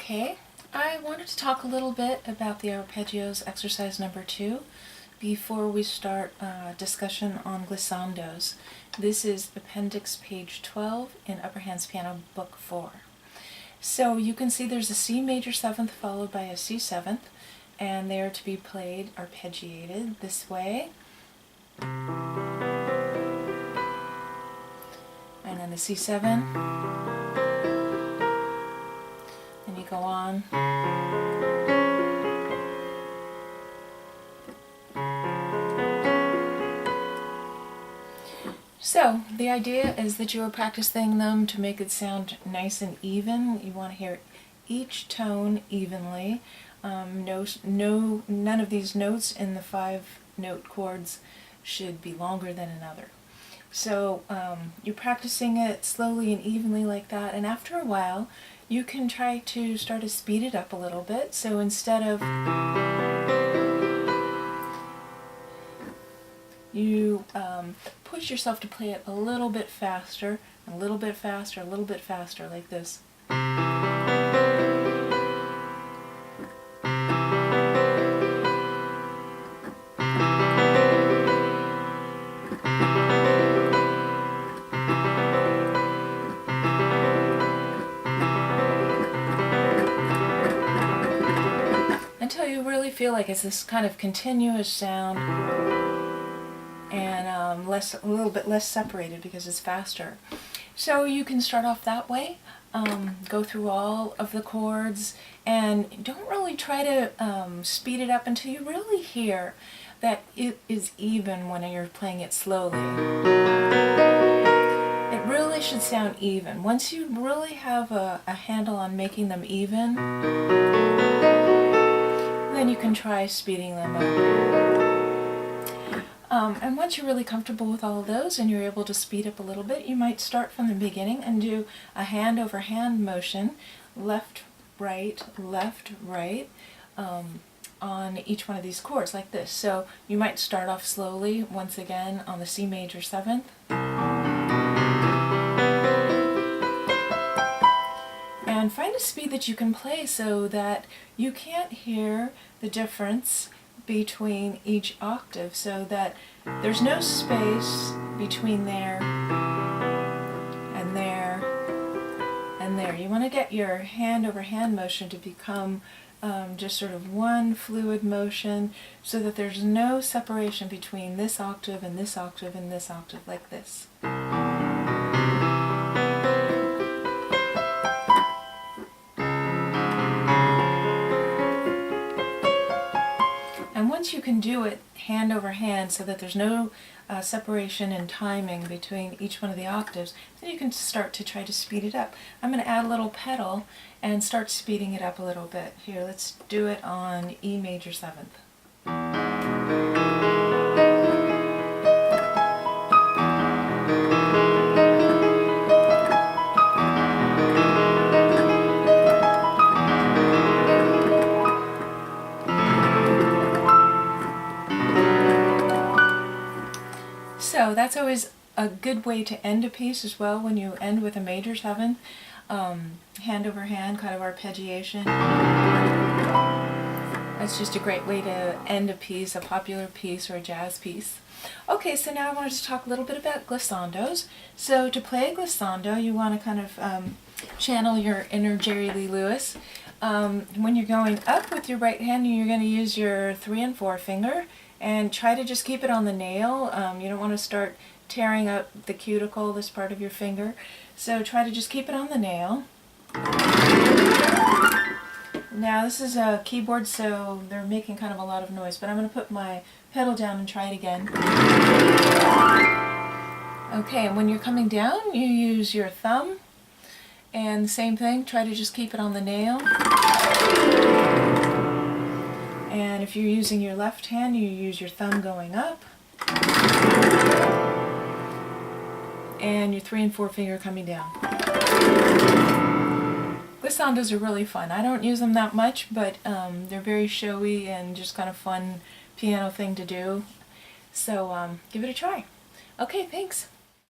Okay, I wanted to talk a little bit about the arpeggios exercise number 2 before we start discussion on glissandos. This is appendix page 12 in Upper Hands Piano book 4. So you can see there's a C major 7th followed by a C 7th, and they are to be played arpeggiated this way. And then the C7. And you go on. So the idea is that you are practicing them to make it sound nice and even. You want to hear each tone evenly. None of these notes in the 5-note chords should be longer than another. So you're practicing it slowly and evenly like that, and after a while you can try to start to speed it up a little bit. So instead of you push yourself to play it a little bit faster, a little bit faster, a little bit faster, like this. Until you really feel like it's this kind of continuous sound and a little bit less separated because it's faster. So you can start off that way, go through all of the chords, and don't really try to speed it up until you really hear that it is even when you're playing it slowly. It really should sound even. Once you really have a handle on making them even, then you can try speeding them up. And once you're really comfortable with all of those and you're able to speed up a little bit, you might start from the beginning and do a hand over hand motion, left, right, on each one of these chords like this. So you might start off slowly once again on the C major 7th. And find a speed that you can play so that you can't hear the difference between each octave, so that there's no space between there and there and there. You want to get your hand over hand motion to become just sort of one fluid motion, so that there's no separation between this octave and this octave and this octave, like this. And once you can do it hand over hand so that there's no separation in timing between each one of the octaves, then you can start to try to speed it up. I'm going to add a little pedal and start speeding it up a little bit. Here, let's do it on E major 7th. So that's always a good way to end a piece as well, when you end with a major 7th, hand over hand kind of arpeggiation. That's just a great way to end a piece, a popular piece or a jazz piece. Okay, so now I wanted to talk a little bit about glissandos. So to play a glissando, you want to kind of channel your inner Jerry Lee Lewis. When you're going up with your right hand, you're going to use your 3 and 4 finger, and try to just keep it on the nail. You don't want to start tearing up the cuticle, this part of your finger. So try to just keep it on the nail. Now this is a keyboard, so they're making kind of a lot of noise, but I'm going to put my pedal down and try it again. Okay, and when you're coming down, you use your thumb, and same thing, try to just keep it on the nail. And if you're using your left hand, you use your thumb going up, and your 3 and 4 finger coming down. Glissandos are really fun. I don't use them that much, but they're very showy and just kind of fun piano thing to do. So give it a try. Okay, thanks.